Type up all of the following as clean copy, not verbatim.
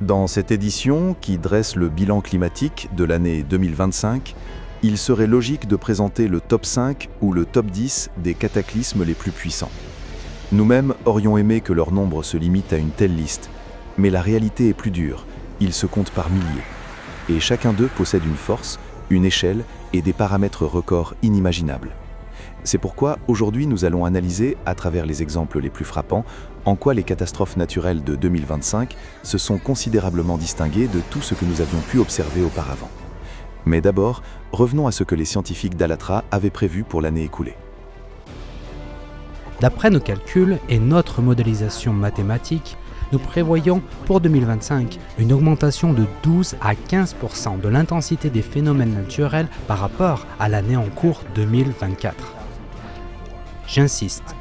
Dans cette édition, qui dresse le bilan climatique de l'année 2025, il serait logique de présenter le top 5 ou le top 10 des cataclysmes les plus puissants. Nous-mêmes aurions aimé que leur nombre se limite à une telle liste, mais la réalité est plus dure, ils se comptent par milliers. Et chacun d'eux possède une force, une échelle et des paramètres records inimaginables. C'est pourquoi aujourd'hui nous allons analyser, à travers les exemples les plus frappants, en quoi les catastrophes naturelles de 2025 se sont considérablement distinguées de tout ce que nous avions pu observer auparavant. Mais d'abord, revenons à ce que les scientifiques d'Alatra avaient prévu pour l'année écoulée. D'après nos calculs et notre modélisation mathématique, nous prévoyons pour 2025 une augmentation de 12 à 15% de l'intensité des phénomènes naturels par rapport à l'année en cours 2024. J'insiste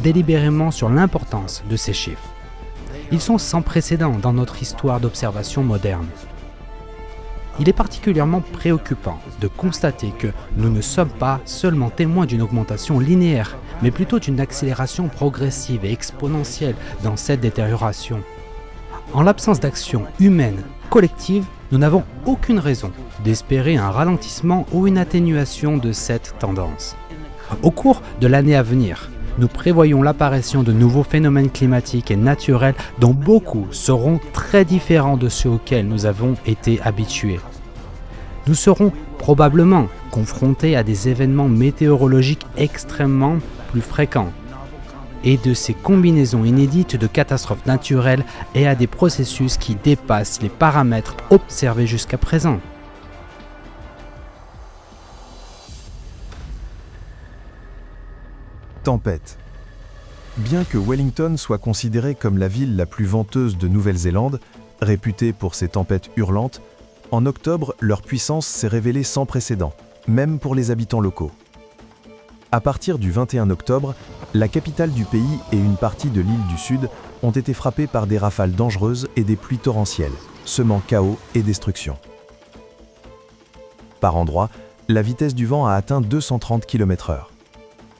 délibérément sur l'importance de ces chiffres. Ils sont sans précédent dans notre histoire d'observation moderne. Il est particulièrement préoccupant de constater que nous ne sommes pas seulement témoins d'une augmentation linéaire, mais plutôt d'une accélération progressive et exponentielle dans cette détérioration. En l'absence d'action humaine collective, nous n'avons aucune raison d'espérer un ralentissement ou une atténuation de cette tendance. Au cours de l'année à venir, nous prévoyons l'apparition de nouveaux phénomènes climatiques et naturels dont beaucoup seront très différents de ceux auxquels nous avons été habitués. Nous serons probablement confrontés à des événements météorologiques extrêmement plus fréquents et de ces combinaisons inédites de catastrophes naturelles et à des processus qui dépassent les paramètres observés jusqu'à présent. Tempête. Bien que Wellington soit considérée comme la ville la plus venteuse de Nouvelle-Zélande, réputée pour ses tempêtes hurlantes, en octobre, leur puissance s'est révélée sans précédent, même pour les habitants locaux. À partir du 21 octobre, la capitale du pays et une partie de l'île du Sud ont été frappées par des rafales dangereuses et des pluies torrentielles, semant chaos et destruction. Par endroits, la vitesse du vent a atteint 230 km/h.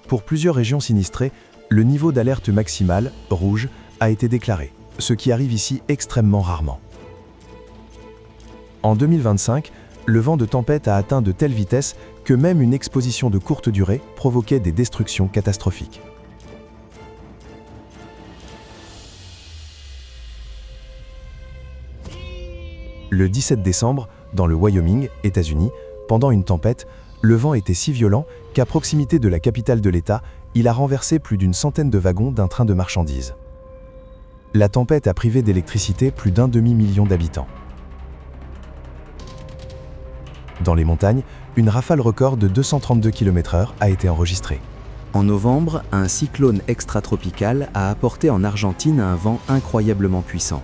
Pour plusieurs régions sinistrées, le niveau d'alerte maximale, rouge, a été déclaré, ce qui arrive ici extrêmement rarement. En 2025, le vent de tempête a atteint de telles vitesses que même une exposition de courte durée provoquait des destructions catastrophiques. Le 17 décembre, dans le Wyoming, États-Unis, pendant une tempête, le vent était si violent qu'à proximité de la capitale de l'État, il a renversé plus d'une centaine de wagons d'un train de marchandises. La tempête a privé d'électricité plus d'un demi-million d'habitants. Dans les montagnes, une rafale record de 232 km/h a été enregistrée. En novembre, un cyclone extratropical a apporté en Argentine un vent incroyablement puissant.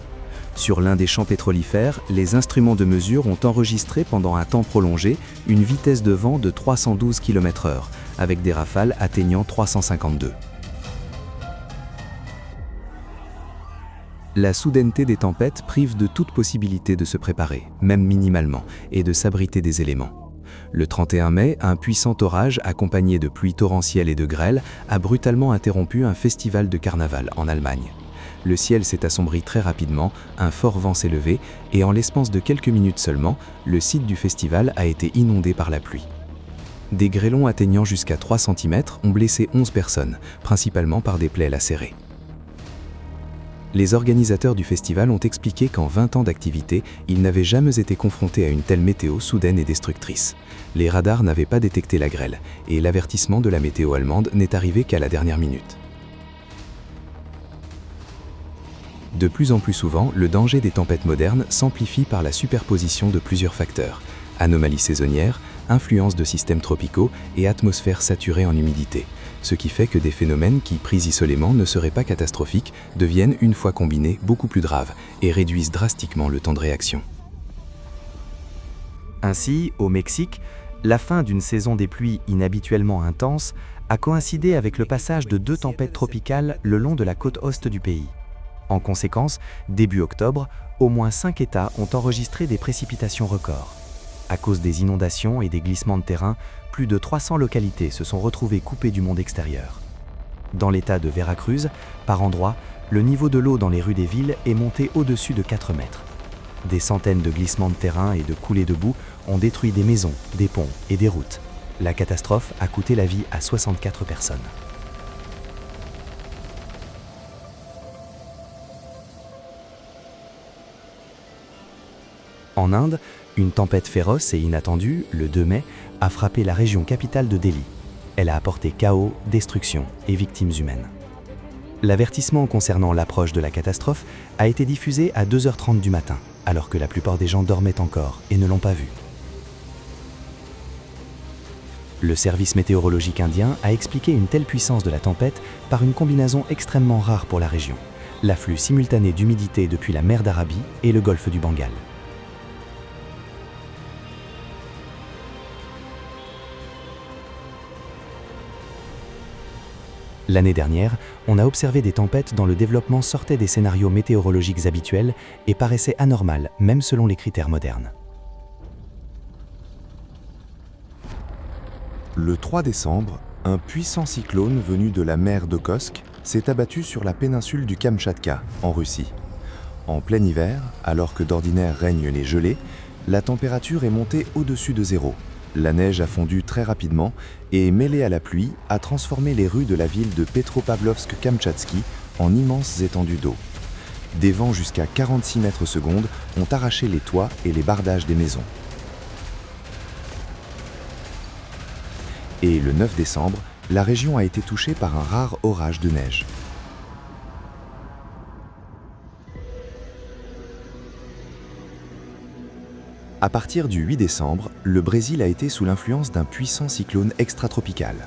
Sur l'un des champs pétrolifères, les instruments de mesure ont enregistré pendant un temps prolongé une vitesse de vent de 312 km/h, avec des rafales atteignant 352. La soudaineté des tempêtes prive de toute possibilité de se préparer, même minimalement, et de s'abriter des éléments. Le 31 mai, un puissant orage accompagné de pluies torrentielles et de grêle a brutalement interrompu un festival de carnaval en Allemagne. Le ciel s'est assombri très rapidement, un fort vent s'est levé et en l'espace de quelques minutes seulement, le site du festival a été inondé par la pluie. Des grêlons atteignant jusqu'à 3 cm ont blessé 11 personnes, principalement par des plaies lacérées. Les organisateurs du festival ont expliqué qu'en 20 ans d'activité, ils n'avaient jamais été confrontés à une telle météo soudaine et destructrice. Les radars n'avaient pas détecté la grêle et l'avertissement de la météo allemande n'est arrivé qu'à la dernière minute. De plus en plus souvent, le danger des tempêtes modernes s'amplifie par la superposition de plusieurs facteurs: anomalies saisonnières, influence de systèmes tropicaux et atmosphère saturée en humidité, ce qui fait que des phénomènes qui, pris isolément, ne seraient pas catastrophiques, deviennent, une fois combinés, beaucoup plus graves et réduisent drastiquement le temps de réaction. Ainsi, au Mexique, la fin d'une saison des pluies inhabituellement intense a coïncidé avec le passage de 2 tempêtes tropicales le long de la côte ouest du pays. En conséquence, début octobre, au moins 5 États ont enregistré des précipitations records. À cause des inondations et des glissements de terrain, plus de 300 localités se sont retrouvées coupées du monde extérieur. Dans l'état de Veracruz, par endroits, le niveau de l'eau dans les rues des villes est monté au-dessus de 4 mètres. Des centaines de glissements de terrain et de coulées de boue ont détruit des maisons, des ponts et des routes. La catastrophe a coûté la vie à 64 personnes. En Inde, une tempête féroce et inattendue, le 2 mai, a frappé la région capitale de Delhi. Elle a apporté chaos, destruction et victimes humaines. L'avertissement concernant l'approche de la catastrophe a été diffusé à 2h30 du matin, alors que la plupart des gens dormaient encore et ne l'ont pas vu. Le service météorologique indien a expliqué une telle puissance de la tempête par une combinaison extrêmement rare pour la région, l'afflux simultané d'humidité depuis la mer d'Arabie et le golfe du Bengale. L'année dernière, on a observé des tempêtes dont le développement sortait des scénarios météorologiques habituels et paraissait anormal, même selon les critères modernes. Le 3 décembre, un puissant cyclone venu de la mer d'Okhotsk s'est abattu sur la péninsule du Kamtchatka, en Russie. En plein hiver, alors que d'ordinaire règnent les gelées, la température est montée au-dessus de zéro. La neige a fondu très rapidement et, mêlée à la pluie, a transformé les rues de la ville de Petropavlovsk-Kamtchatsky en immenses étendues d'eau. Des vents jusqu'à 46 mètres secondes ont arraché les toits et les bardages des maisons. Et le 9 décembre, la région a été touchée par un rare orage de neige. À partir du 8 décembre, le Brésil a été sous l'influence d'un puissant cyclone extratropical.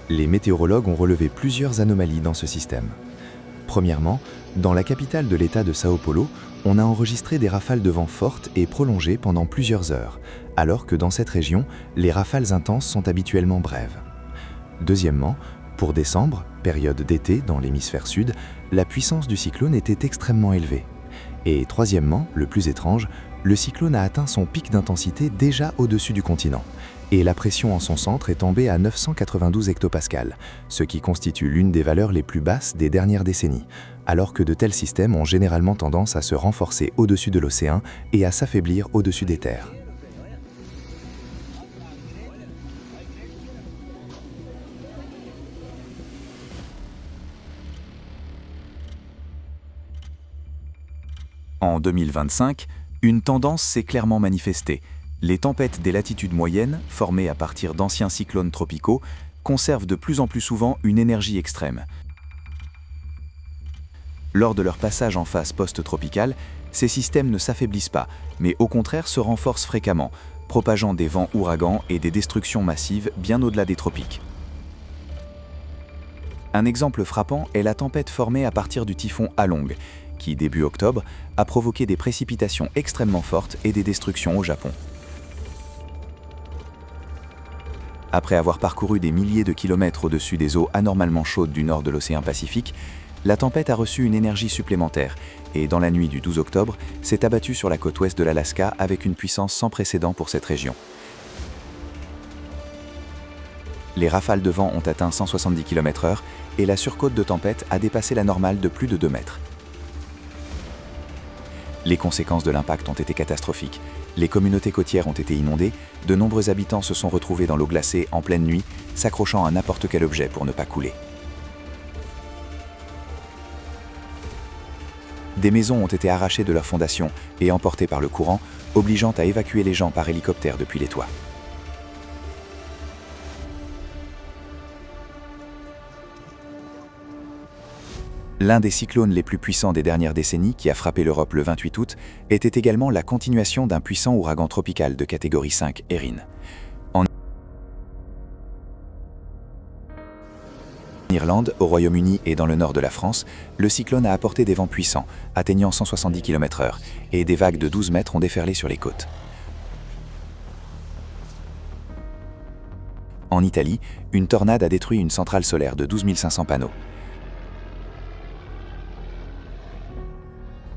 Les météorologues ont relevé plusieurs anomalies dans ce système. Premièrement, dans la capitale de l'État de São Paulo, on a enregistré des rafales de vent fortes et prolongées pendant plusieurs heures, alors que dans cette région, les rafales intenses sont habituellement brèves. Deuxièmement, pour décembre, période d'été dans l'hémisphère sud, la puissance du cyclone était extrêmement élevée. Et troisièmement, le plus étrange, le cyclone a atteint son pic d'intensité déjà au-dessus du continent, et la pression en son centre est tombée à 992 hectopascales, ce qui constitue l'une des valeurs les plus basses des dernières décennies, alors que de tels systèmes ont généralement tendance à se renforcer au-dessus de l'océan et à s'affaiblir au-dessus des terres. En 2025, une tendance s'est clairement manifestée. Les tempêtes des latitudes moyennes, formées à partir d'anciens cyclones tropicaux, conservent de plus en plus souvent une énergie extrême. Lors de leur passage en phase post-tropicale, ces systèmes ne s'affaiblissent pas, mais au contraire se renforcent fréquemment, propageant des vents ouragans et des destructions massives bien au-delà des tropiques. Un exemple frappant est la tempête formée à partir du typhon Along, qui, début octobre, a provoqué des précipitations extrêmement fortes et des destructions au Japon. Après avoir parcouru des milliers de kilomètres au-dessus des eaux anormalement chaudes du nord de l'océan Pacifique, la tempête a reçu une énergie supplémentaire et, dans la nuit du 12 octobre, s'est abattue sur la côte ouest de l'Alaska avec une puissance sans précédent pour cette région. Les rafales de vent ont atteint 170 km/h et la surcôte de tempête a dépassé la normale de plus de 2 mètres. Les conséquences de l'impact ont été catastrophiques. Les communautés côtières ont été inondées, de nombreux habitants se sont retrouvés dans l'eau glacée en pleine nuit, s'accrochant à n'importe quel objet pour ne pas couler. Des maisons ont été arrachées de leurs fondations et emportées par le courant, obligeant à évacuer les gens par hélicoptère depuis les toits. L'un des cyclones les plus puissants des dernières décennies, qui a frappé l'Europe le 28 août, était également la continuation d'un puissant ouragan tropical de catégorie 5, Erin. En Irlande, au Royaume-Uni et dans le nord de la France, le cyclone a apporté des vents puissants, atteignant 170 km/h, et des vagues de 12 mètres ont déferlé sur les côtes. En Italie, une tornade a détruit une centrale solaire de 12 500 panneaux.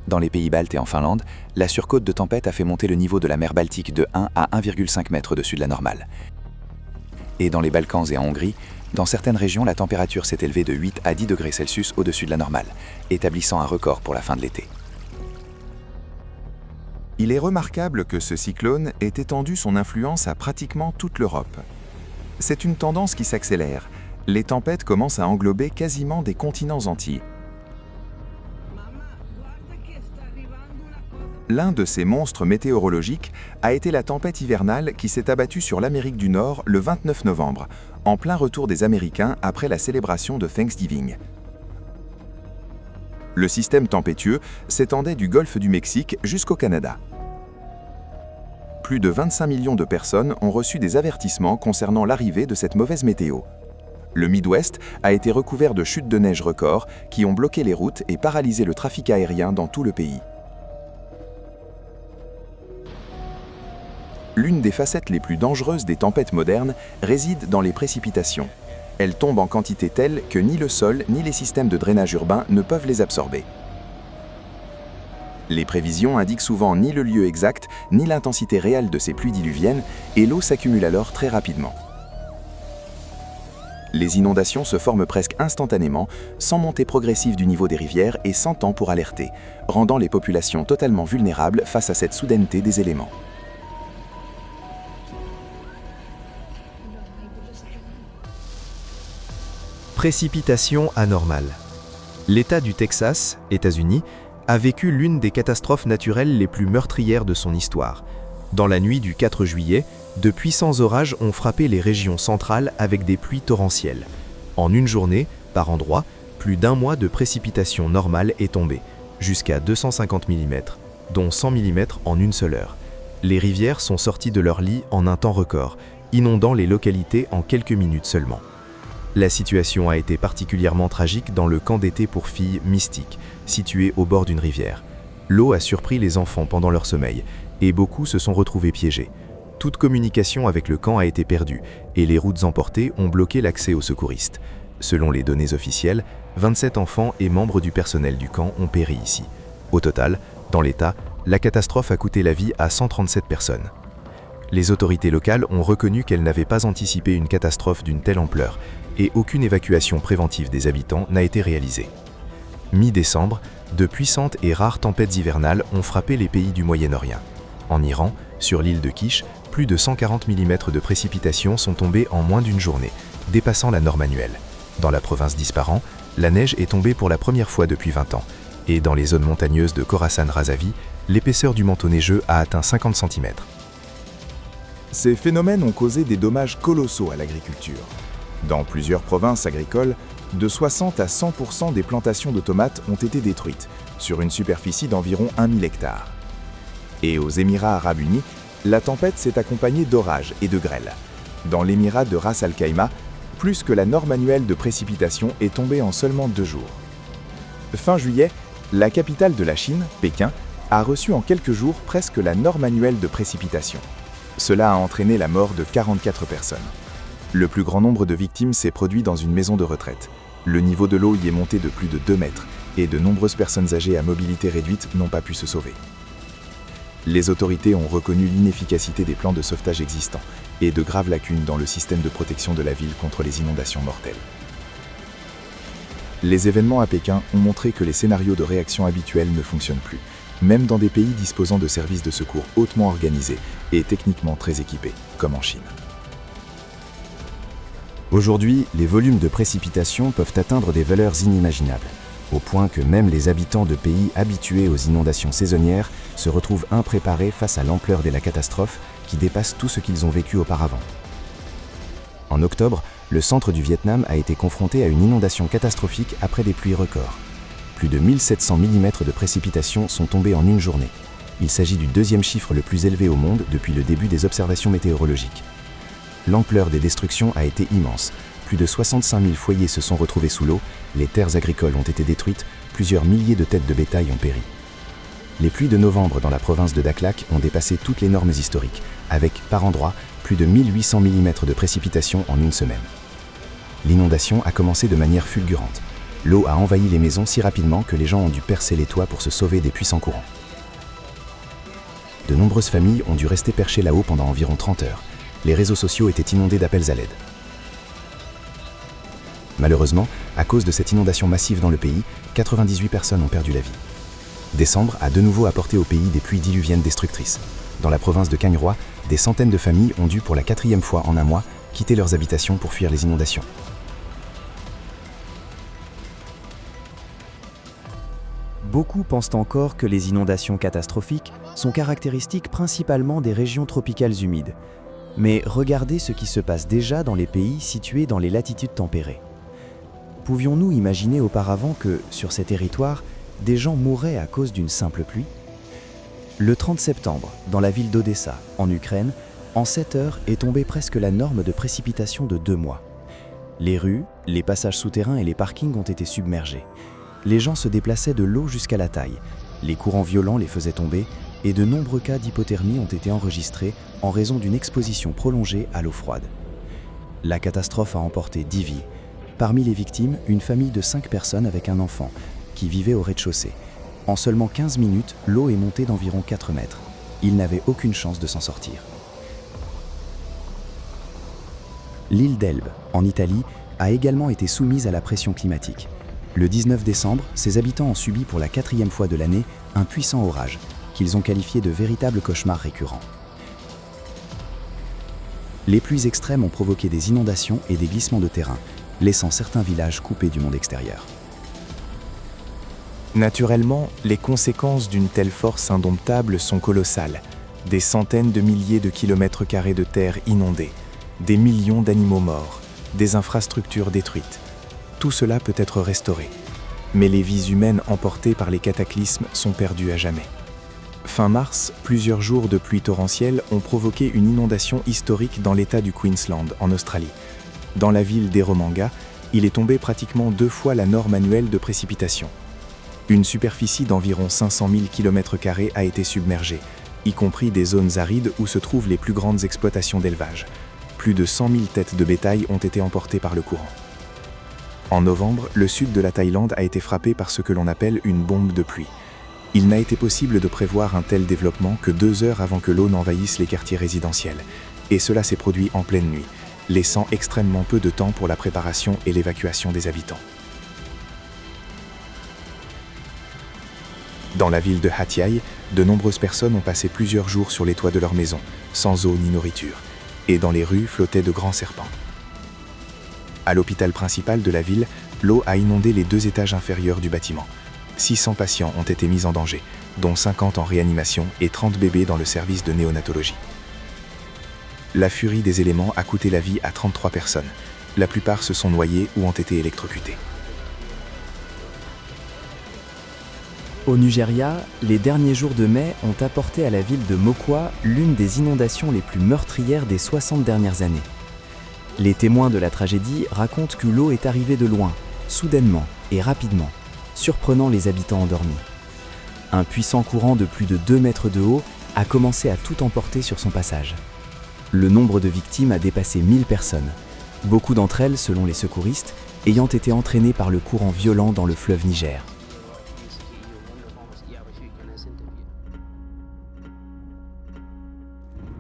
Dans les pays baltes et en Finlande, la surcôte de tempête a fait monter le niveau de la mer Baltique de 1 à 1,5 mètres au-dessus de la normale. Et dans les Balkans et en Hongrie, Dans certaines régions, la température s'est élevée de 8 à 10 degrés Celsius au-dessus de la normale, établissant un record pour la fin de l'été. Il est remarquable que ce cyclone ait étendu son influence à pratiquement toute l'Europe. C'est une tendance qui s'accélère. Les tempêtes commencent à englober quasiment des continents entiers. L'un de ces monstres météorologiques a été la tempête hivernale qui s'est abattue sur l'Amérique du Nord le 29 novembre, en plein retour des Américains après la célébration de Thanksgiving. Le système tempétueux s'étendait du golfe du Mexique jusqu'au Canada. Plus de 25 millions de personnes ont reçu des avertissements concernant l'arrivée de cette mauvaise météo. Le Midwest a été recouvert de chutes de neige records qui ont bloqué les routes et paralysé le trafic aérien dans tout le pays. L'une des facettes les plus dangereuses des tempêtes modernes réside dans les précipitations. Elles tombent en quantité telle que ni le sol ni les systèmes de drainage urbain ne peuvent les absorber. Les prévisions indiquent souvent ni le lieu exact ni l'intensité réelle de ces pluies diluviennes et l'eau s'accumule alors très rapidement. Les inondations se forment presque instantanément, sans montée progressive du niveau des rivières et sans temps pour alerter, rendant les populations totalement vulnérables face à cette soudaineté des éléments. Précipitations anormales. L'État du Texas, États-Unis, a vécu l'une des catastrophes naturelles les plus meurtrières de son histoire. Dans la nuit du 4 juillet, de puissants orages ont frappé les régions centrales avec des pluies torrentielles. En une journée, par endroits, plus d'un mois de précipitations normales est tombé, jusqu'à 250 mm, dont 100 mm en une seule heure. Les rivières sont sorties de leur lit en un temps record, inondant les localités en quelques minutes seulement. La situation a été particulièrement tragique dans le camp d'été pour filles Mystique, situé au bord d'une rivière. L'eau a surpris les enfants pendant leur sommeil, et beaucoup se sont retrouvés piégés. Toute communication avec le camp a été perdue, et les routes emportées ont bloqué l'accès aux secouristes. Selon les données officielles, 27 enfants et membres du personnel du camp ont péri ici. Au total, dans l'État, la catastrophe a coûté la vie à 137 personnes. Les autorités locales ont reconnu qu'elles n'avaient pas anticipé une catastrophe d'une telle ampleur, et aucune évacuation préventive des habitants n'a été réalisée. Mi-décembre, de puissantes et rares tempêtes hivernales ont frappé les pays du Moyen-Orient. En Iran, sur l'île de Kish, plus de 140 mm de précipitations sont tombées en moins d'une journée, dépassant la norme annuelle. Dans la province d'Ispahan, la neige est tombée pour la première fois depuis 20 ans, et dans les zones montagneuses de Khorasan-Razavi, l'épaisseur du manteau neigeux a atteint 50 cm. Ces phénomènes ont causé des dommages colossaux à l'agriculture. Dans plusieurs provinces agricoles, de 60 à 100% des plantations de tomates ont été détruites, sur une superficie d'environ 1000 hectares. Et aux Émirats arabes unis, la tempête s'est accompagnée d'orages et de grêles. Dans l'émirat de Ras Al Khaimah, plus que la norme annuelle de précipitation est tombée en seulement 2 jours. Fin juillet, la capitale de la Chine, Pékin, a reçu en quelques jours presque la norme annuelle de précipitation. Cela a entraîné la mort de 44 personnes. Le plus grand nombre de victimes s'est produit dans une maison de retraite. Le niveau de l'eau y est monté de plus de 2 mètres et de nombreuses personnes âgées à mobilité réduite n'ont pas pu se sauver. Les autorités ont reconnu l'inefficacité des plans de sauvetage existants et de graves lacunes dans le système de protection de la ville contre les inondations mortelles. Les événements à Pékin ont montré que les scénarios de réaction habituels ne fonctionnent plus, même dans des pays disposant de services de secours hautement organisés et techniquement très équipés, comme en Chine. Aujourd'hui, les volumes de précipitations peuvent atteindre des valeurs inimaginables, au point que même les habitants de pays habitués aux inondations saisonnières se retrouvent impréparés face à l'ampleur de la catastrophe qui dépasse tout ce qu'ils ont vécu auparavant. En octobre, le centre du Vietnam a été confronté à une inondation catastrophique après des pluies records. Plus de 1700 mm de précipitations sont tombées en une journée. Il s'agit du deuxième chiffre le plus élevé au monde depuis le début des observations météorologiques. L'ampleur des destructions a été immense. Plus de 65 000 foyers se sont retrouvés sous l'eau, les terres agricoles ont été détruites, plusieurs milliers de têtes de bétail ont péri. Les pluies de novembre dans la province de Daklak ont dépassé toutes les normes historiques, avec, par endroits, plus de 1800 mm de précipitations en une semaine. L'inondation a commencé de manière fulgurante. L'eau a envahi les maisons si rapidement que les gens ont dû percer les toits pour se sauver des puissants courants. De nombreuses familles ont dû rester perchées là-haut pendant environ 30 heures. Les réseaux sociaux étaient inondés d'appels à l'aide. Malheureusement, à cause de cette inondation massive dans le pays, 98 personnes ont perdu la vie. Décembre a de nouveau apporté au pays des pluies diluviennes destructrices. Dans la province de Cagneroy, des centaines de familles ont dû pour la 4e fois en un mois quitter leurs habitations pour fuir les inondations. Beaucoup pensent encore que les inondations catastrophiques sont caractéristiques principalement des régions tropicales humides. Mais regardez ce qui se passe déjà dans les pays situés dans les latitudes tempérées. Pouvions-nous imaginer auparavant que, sur ces territoires, des gens mourraient à cause d'une simple pluie ? Le 30 septembre, dans la ville d'Odessa, en Ukraine, en 7 heures est tombée presque la norme de précipitation de 2 mois. Les rues, les passages souterrains et les parkings ont été submergés. Les gens se déplaçaient de l'eau jusqu'à la taille. Les courants violents les faisaient tomber et de nombreux cas d'hypothermie ont été enregistrés en raison d'une exposition prolongée à l'eau froide. La catastrophe a emporté 10 vies. Parmi les victimes, une famille de 5 personnes avec un enfant qui vivait au rez-de-chaussée. En seulement 15 minutes, l'eau est montée d'environ 4 mètres. Ils n'avaient aucune chance de s'en sortir. L'île d'Elbe, en Italie, a également été soumise à la pression climatique. Le 19 décembre, ses habitants ont subi pour la 4e fois de l'année un puissant orage, qu'ils ont qualifié de véritable cauchemar récurrent. Les pluies extrêmes ont provoqué des inondations et des glissements de terrain, laissant certains villages coupés du monde extérieur. Naturellement, les conséquences d'une telle force indomptable sont colossales. Des centaines de milliers de kilomètres carrés de terre inondés, des millions d'animaux morts, des infrastructures détruites. Tout cela peut être restauré. Mais les vies humaines emportées par les cataclysmes sont perdues à jamais. Fin mars, plusieurs jours de pluie torrentielle ont provoqué une inondation historique dans l'État du Queensland, en Australie. Dans la ville d'Eromanga, il est tombé pratiquement 2 fois la norme annuelle de précipitation. Une superficie d'environ 500 000 km² a été submergée, y compris des zones arides où se trouvent les plus grandes exploitations d'élevage. Plus de 100 000 têtes de bétail ont été emportées par le courant. En novembre, le sud de la Thaïlande a été frappé par ce que l'on appelle une bombe de pluie. Il n'a été possible de prévoir un tel développement que 2 heures avant que l'eau n'envahisse les quartiers résidentiels. Et cela s'est produit en pleine nuit, laissant extrêmement peu de temps pour la préparation et l'évacuation des habitants. Dans la ville de Hat Yai, de nombreuses personnes ont passé plusieurs jours sur les toits de leur maison, sans eau ni nourriture, et dans les rues flottaient de grands serpents. À l'hôpital principal de la ville, l'eau a inondé les 2 étages inférieurs du bâtiment. 600 patients ont été mis en danger, dont 50 en réanimation et 30 bébés dans le service de néonatologie. La furie des éléments a coûté la vie à 33 personnes. La plupart se sont noyés ou ont été électrocutés. Au Nigeria, les derniers jours de mai ont apporté à la ville de Mokwa l'une des inondations les plus meurtrières des 60 dernières années. Les témoins de la tragédie racontent que l'eau est arrivée de loin, soudainement et rapidement, surprenant les habitants endormis. Un puissant courant de plus de 2 mètres de haut a commencé à tout emporter sur son passage. Le nombre de victimes a dépassé 1000 personnes, beaucoup d'entre elles, selon les secouristes, ayant été entraînées par le courant violent dans le fleuve Niger.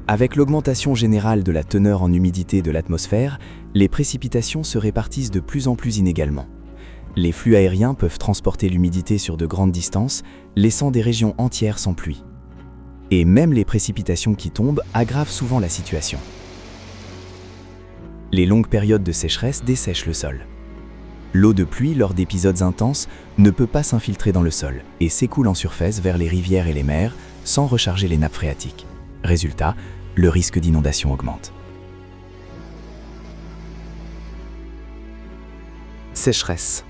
Avec l'augmentation générale de la teneur en humidité de l'atmosphère, les précipitations se répartissent de plus en plus inégalement. Les flux aériens peuvent transporter l'humidité sur de grandes distances, laissant des régions entières sans pluie. Et même les précipitations qui tombent aggravent souvent la situation. Les longues périodes de sécheresse dessèchent le sol. L'eau de pluie, lors d'épisodes intenses, ne peut pas s'infiltrer dans le sol et s'écoule en surface vers les rivières et les mers sans recharger les nappes phréatiques. Résultat, le risque d'inondation augmente. Sécheresse.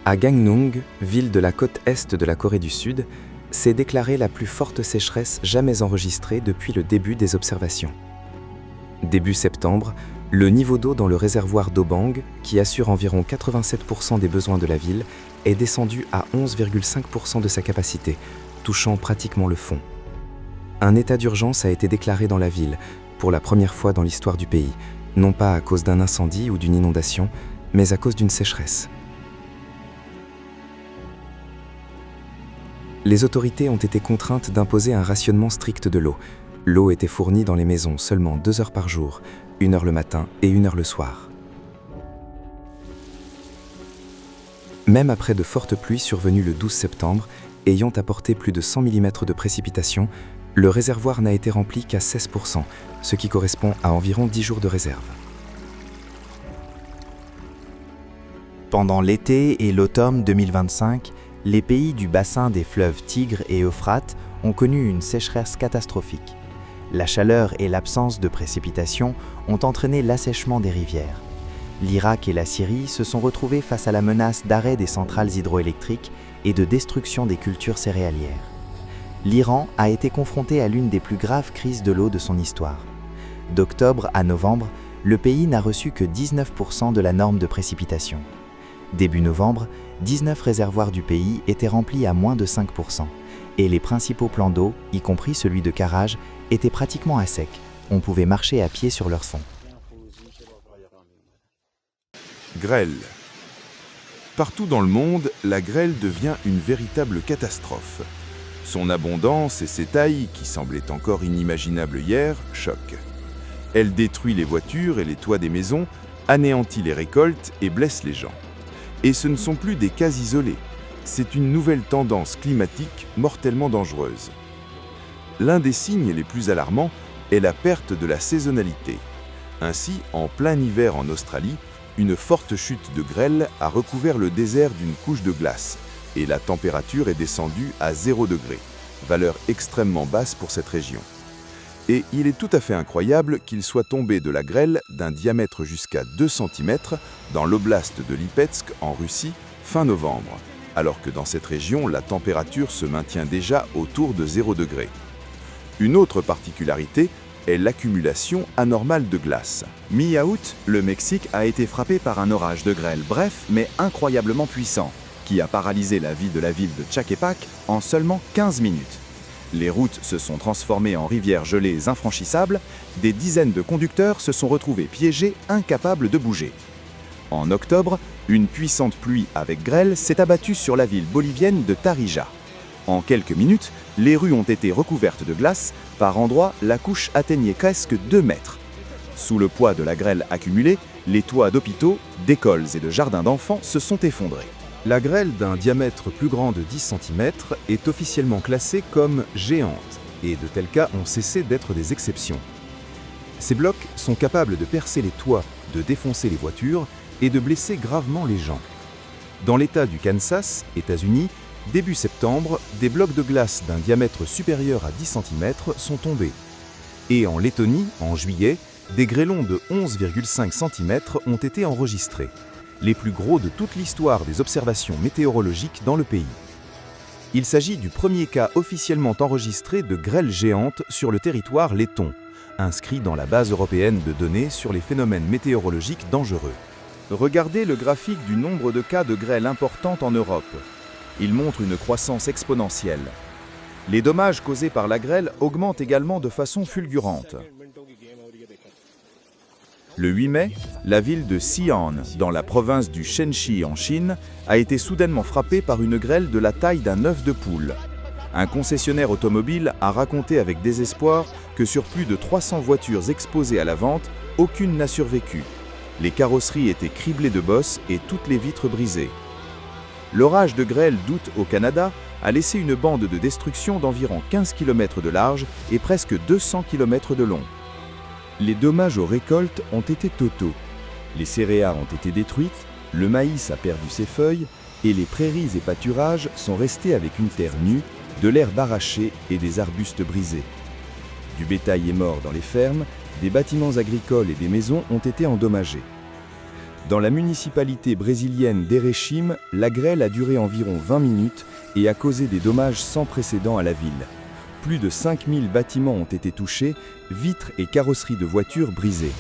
À Gangneung, ville de la côte est de la Corée du Sud, s'est déclarée la plus forte sécheresse jamais enregistrée depuis le début des observations. Début septembre, le niveau d'eau dans le réservoir d'Obang, qui assure environ 87% des besoins de la ville, est descendu à 11,5% de sa capacité, touchant pratiquement le fond. Un état d'urgence a été déclaré dans la ville, pour la première fois dans l'histoire du pays, non pas à cause d'un incendie ou d'une inondation, mais à cause d'une sécheresse. Les autorités ont été contraintes d'imposer un rationnement strict de l'eau. L'eau était fournie dans les maisons seulement 2 heures par jour, 1 heure le matin et 1 heure le soir. Même après de fortes pluies survenues le 12 septembre, ayant apporté plus de 100 mm de précipitations, le réservoir n'a été rempli qu'à 16%, ce qui correspond à environ 10 jours de réserve. Pendant l'été et l'automne 2025, les pays du bassin des fleuves Tigre et Euphrate ont connu une sécheresse catastrophique. La chaleur et l'absence de précipitations ont entraîné l'assèchement des rivières. L'Irak et la Syrie se sont retrouvés face à la menace d'arrêt des centrales hydroélectriques et de destruction des cultures céréalières. L'Iran a été confronté à l'une des plus graves crises de l'eau de son histoire. D'octobre à novembre, le pays n'a reçu que 19% de la norme de précipitation. Début novembre, 19 réservoirs du pays étaient remplis à moins de 5%, et les principaux plans d'eau, y compris celui de Karaj, étaient pratiquement à sec. On pouvait marcher à pied sur leur fond. Grêle. Partout dans le monde, la grêle devient une véritable catastrophe. Son abondance et ses tailles, qui semblaient encore inimaginables hier, choquent. Elle détruit les voitures et les toits des maisons, anéantit les récoltes et blesse les gens. Et ce ne sont plus des cas isolés, c'est une nouvelle tendance climatique mortellement dangereuse. L'un des signes les plus alarmants est la perte de la saisonnalité. Ainsi, en plein hiver en Australie, une forte chute de grêle a recouvert le désert d'une couche de glace et la température est descendue à 0 degré, valeur extrêmement basse pour cette région. Et il est tout à fait incroyable qu'il soit tombé de la grêle d'un diamètre jusqu'à 2 cm dans l'oblast de Lipetsk en Russie fin novembre, alors que dans cette région, la température se maintient déjà autour de 0 degré. Une autre particularité est l'accumulation anormale de glace. Mi-août, le Mexique a été frappé par un orage de grêle bref mais incroyablement puissant, qui a paralysé la vie de Tlaquepaque en seulement 15 minutes. Les routes se sont transformées en rivières gelées infranchissables, des dizaines de conducteurs se sont retrouvés piégés, incapables de bouger. En octobre, une puissante pluie avec grêle s'est abattue sur la ville bolivienne de Tarija. En quelques minutes, les rues ont été recouvertes de glace, par endroits la couche atteignait presque 2 mètres. Sous le poids de la grêle accumulée, les toits d'hôpitaux, d'écoles et de jardins d'enfants se sont effondrés. La grêle d'un diamètre plus grand de 10 cm est officiellement classée comme géante, et de tels cas ont cessé d'être des exceptions. Ces blocs sont capables de percer les toits, de défoncer les voitures et de blesser gravement les gens. Dans l'État du Kansas, États-Unis, début septembre, des blocs de glace d'un diamètre supérieur à 10 cm sont tombés. Et en Lettonie, en juillet, des grêlons de 11,5 cm ont été enregistrés, les plus gros de toute l'histoire des observations météorologiques dans le pays. Il s'agit du premier cas officiellement enregistré de grêle géante sur le territoire letton, inscrit dans la base européenne de données sur les phénomènes météorologiques dangereux. Regardez le graphique du nombre de cas de grêle importante en Europe. Il montre une croissance exponentielle. Les dommages causés par la grêle augmentent également de façon fulgurante. Le 8 mai, la ville de Xi'an, dans la province du Shenxi en Chine, a été soudainement frappée par une grêle de la taille d'un œuf de poule. Un concessionnaire automobile a raconté avec désespoir que sur plus de 300 voitures exposées à la vente, aucune n'a survécu. Les carrosseries étaient criblées de bosses et toutes les vitres brisées. L'orage de grêle d'août au Canada a laissé une bande de destruction d'environ 15 km de large et presque 200 km de long. Les dommages aux récoltes ont été totaux. Les céréales ont été détruites, le maïs a perdu ses feuilles et les prairies et pâturages sont restés avec une terre nue, de l'herbe arrachée et des arbustes brisés. Du bétail est mort dans les fermes, des bâtiments agricoles et des maisons ont été endommagés. Dans la municipalité brésilienne d'Erechim, la grêle a duré environ 20 minutes et a causé des dommages sans précédent à la ville. Plus de 5000 bâtiments ont été touchés, vitres et carrosseries de voitures brisées.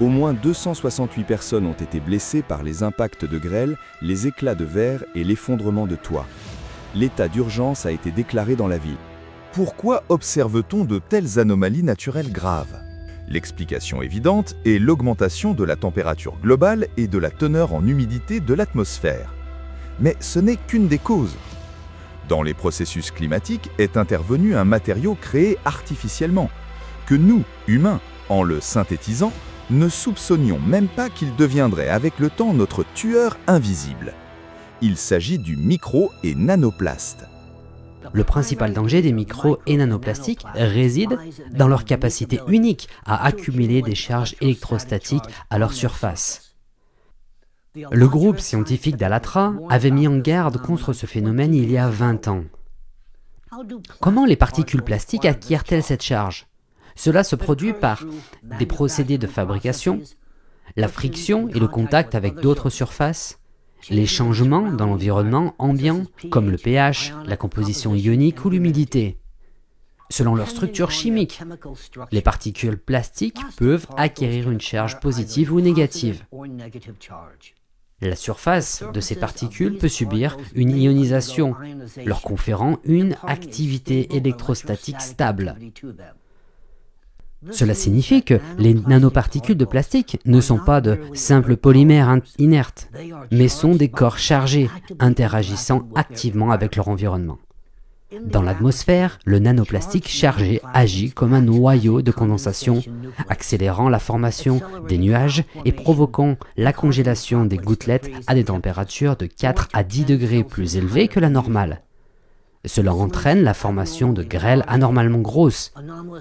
Au moins 268 personnes ont été blessées par les impacts de grêle, les éclats de verre et l'effondrement de toits. L'état d'urgence a été déclaré dans la ville. Pourquoi observe-t-on de telles anomalies naturelles graves ? L'explication évidente est l'augmentation de la température globale et de la teneur en humidité de l'atmosphère. Mais ce n'est qu'une des causes. Dans les processus climatiques est intervenu un matériau créé artificiellement, que nous, humains, en le synthétisant, ne soupçonnions même pas qu'il deviendrait avec le temps notre tueur invisible. Il s'agit du micro- et nanoplaste. Le principal danger des micro- et nanoplastiques réside dans leur capacité unique à accumuler des charges électrostatiques à leur surface. Le groupe scientifique d'Alatra avait mis en garde contre ce phénomène il y a 20 ans. Comment les particules plastiques acquièrent-elles cette charge? Cela se produit par des procédés de fabrication, la friction et le contact avec d'autres surfaces, les changements dans l'environnement ambiant, comme le pH, la composition ionique ou l'humidité. Selon leur structure chimique, les particules plastiques peuvent acquérir une charge positive ou négative. La surface de ces particules peut subir une ionisation, leur conférant une activité électrostatique stable. Cela signifie que les nanoparticules de plastique ne sont pas de simples polymères inertes, mais sont des corps chargés, interagissant activement avec leur environnement. Dans l'atmosphère, le nanoplastique chargé agit comme un noyau de condensation, accélérant la formation des nuages et provoquant la congélation des gouttelettes à des températures de 4 à 10 degrés plus élevées que la normale. Cela entraîne la formation de grêles anormalement grosses,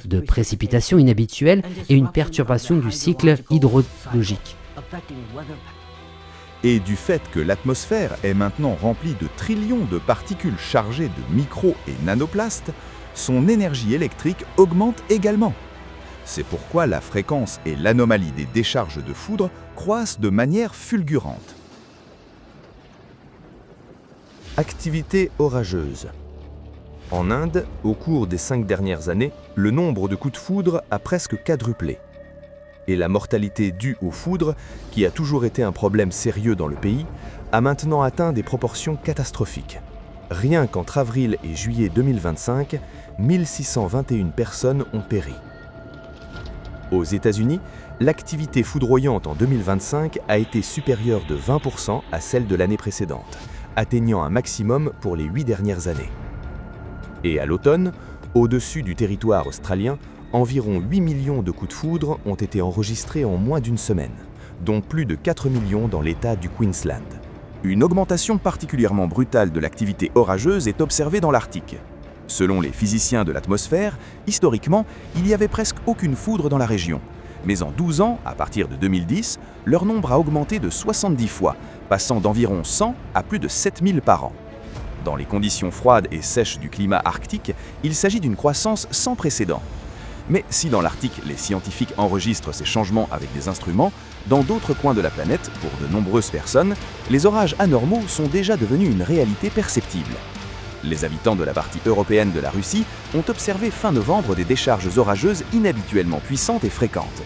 de précipitations inhabituelles et une perturbation du cycle hydrologique. Et du fait que l'atmosphère est maintenant remplie de trillions de particules chargées de micro- et nanoplastes, son énergie électrique augmente également. C'est pourquoi la fréquence et l'anomalie des décharges de foudre croissent de manière fulgurante. Activité orageuse. En Inde, au cours des 5 dernières années, le nombre de coups de foudre a presque quadruplé. Et la mortalité due aux foudres, qui a toujours été un problème sérieux dans le pays, a maintenant atteint des proportions catastrophiques. Rien qu'entre avril et juillet 2025, 1621 personnes ont péri. Aux États-Unis, l'activité foudroyante en 2025 a été supérieure de 20% à celle de l'année précédente, atteignant un maximum pour les 8 dernières années. Et à l'automne, au-dessus du territoire australien, environ 8 millions de coups de foudre ont été enregistrés en moins d'une semaine, dont plus de 4 millions dans l'État du Queensland. Une augmentation particulièrement brutale de l'activité orageuse est observée dans l'Arctique. Selon les physiciens de l'atmosphère, historiquement, il n'y avait presque aucune foudre dans la région. Mais en 12 ans, à partir de 2010, leur nombre a augmenté de 70 fois, passant d'environ 100 à plus de 7000 par an. Dans les conditions froides et sèches du climat arctique, il s'agit d'une croissance sans précédent. Mais si dans l'Arctique, les scientifiques enregistrent ces changements avec des instruments, dans d'autres coins de la planète, pour de nombreuses personnes, les orages anormaux sont déjà devenus une réalité perceptible. Les habitants de la partie européenne de la Russie ont observé fin novembre des décharges orageuses inhabituellement puissantes et fréquentes.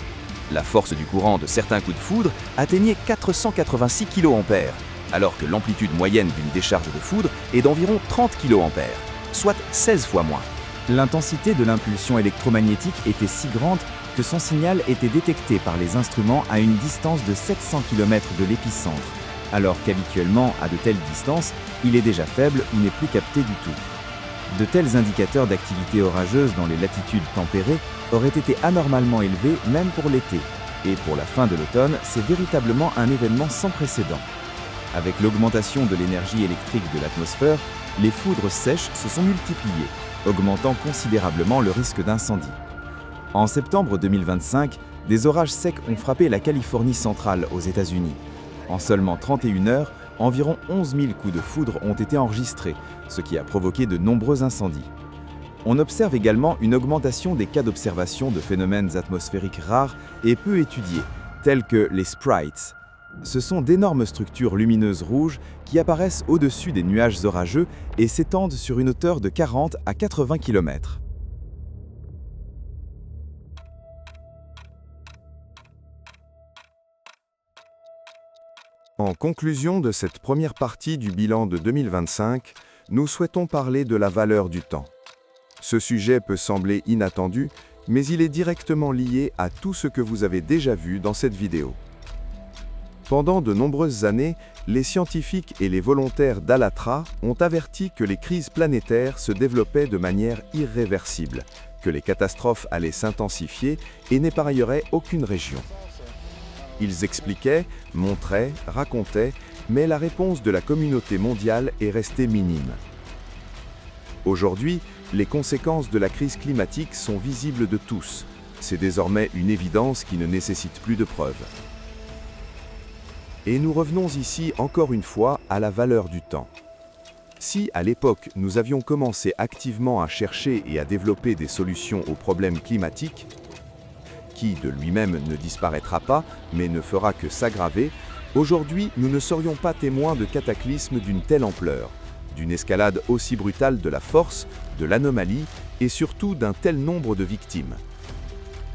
La force du courant de certains coups de foudre atteignait 486 kA, alors que l'amplitude moyenne d'une décharge de foudre est d'environ 30 kA, soit 16 fois moins. L'intensité de l'impulsion électromagnétique était si grande que son signal était détecté par les instruments à une distance de 700 km de l'épicentre, alors qu'habituellement, à de telles distances, il est déjà faible ou n'est plus capté du tout. De tels indicateurs d'activité orageuse dans les latitudes tempérées auraient été anormalement élevés même pour l'été, et pour la fin de l'automne, c'est véritablement un événement sans précédent. Avec l'augmentation de l'énergie électrique de l'atmosphère, les foudres sèches se sont multipliées, augmentant considérablement le risque d'incendie. En septembre 2025, des orages secs ont frappé la Californie centrale aux États-Unis. En seulement 31 heures, environ 11 000 coups de foudre ont été enregistrés, ce qui a provoqué de nombreux incendies. On observe également une augmentation des cas d'observation de phénomènes atmosphériques rares et peu étudiés, tels que les sprites. Ce sont d'énormes structures lumineuses rouges qui apparaissent au-dessus des nuages orageux et s'étendent sur une hauteur de 40 à 80 km. En conclusion de cette première partie du bilan de 2025, nous souhaitons parler de la valeur du temps. Ce sujet peut sembler inattendu, mais il est directement lié à tout ce que vous avez déjà vu dans cette vidéo. Pendant de nombreuses années, les scientifiques et les volontaires d'Alatra ont averti que les crises planétaires se développaient de manière irréversible, que les catastrophes allaient s'intensifier et n'épargneraient aucune région. Ils expliquaient, montraient, racontaient mais la réponse de la communauté mondiale est restée minime. Aujourd'hui, les conséquences de la crise climatique sont visibles de tous. C'est désormais une évidence qui ne nécessite plus de preuves. Et nous revenons ici encore une fois à la valeur du temps. Si, à l'époque, nous avions commencé activement à chercher et à développer des solutions aux problèmes climatiques, qui de lui-même ne disparaîtra pas, mais ne fera que s'aggraver, aujourd'hui, nous ne serions pas témoins de cataclysmes d'une telle ampleur, d'une escalade aussi brutale de la force, de l'anomalie et surtout d'un tel nombre de victimes.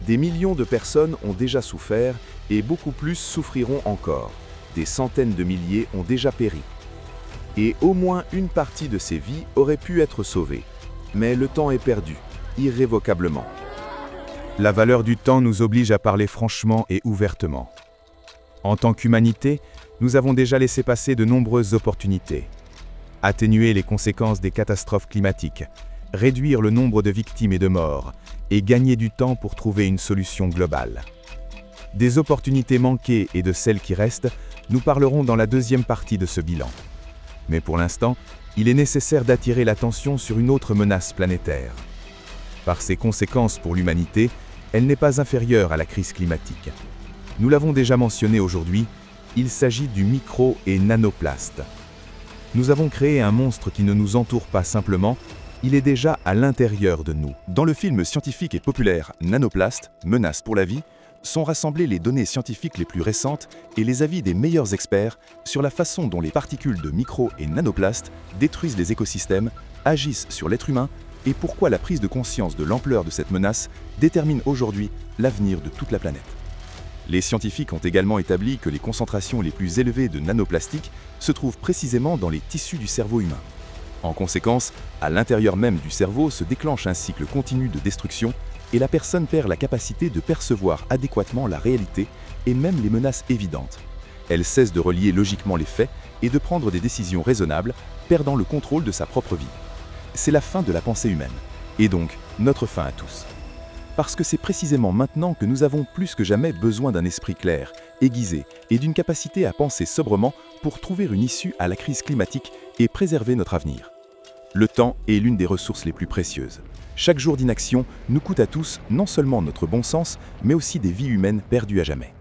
Des millions de personnes ont déjà souffert et beaucoup plus souffriront encore. Des centaines de milliers ont déjà péri. Et au moins une partie de ces vies aurait pu être sauvée. Mais le temps est perdu, irrévocablement. La valeur du temps nous oblige à parler franchement et ouvertement. En tant qu'humanité, nous avons déjà laissé passer de nombreuses opportunités. Atténuer les conséquences des catastrophes climatiques, réduire le nombre de victimes et de morts, et gagner du temps pour trouver une solution globale. Des opportunités manquées et de celles qui restent, nous parlerons dans la deuxième partie de ce bilan. Mais pour l'instant, il est nécessaire d'attirer l'attention sur une autre menace planétaire. Par ses conséquences pour l'humanité, elle n'est pas inférieure à la crise climatique. Nous l'avons déjà mentionné aujourd'hui, il s'agit du micro- et nanoplaste. Nous avons créé un monstre qui ne nous entoure pas simplement, il est déjà à l'intérieur de nous. Dans le film scientifique et populaire Nanoplast, Menace pour la vie, sont rassemblées les données scientifiques les plus récentes et les avis des meilleurs experts sur la façon dont les particules de micro- et nanoplastes détruisent les écosystèmes, agissent sur l'être humain et pourquoi la prise de conscience de l'ampleur de cette menace détermine aujourd'hui l'avenir de toute la planète. Les scientifiques ont également établi que les concentrations les plus élevées de nanoplastiques se trouvent précisément dans les tissus du cerveau humain. En conséquence, à l'intérieur même du cerveau se déclenche un cycle continu de destruction et la personne perd la capacité de percevoir adéquatement la réalité et même les menaces évidentes. Elle cesse de relier logiquement les faits et de prendre des décisions raisonnables, perdant le contrôle de sa propre vie. C'est la fin de la pensée humaine, et donc notre fin à tous. Parce que c'est précisément maintenant que nous avons plus que jamais besoin d'un esprit clair, aiguisé et d'une capacité à penser sobrement pour trouver une issue à la crise climatique et préserver notre avenir. Le temps est l'une des ressources les plus précieuses. Chaque jour d'inaction nous coûte à tous non seulement notre bon sens, mais aussi des vies humaines perdues à jamais.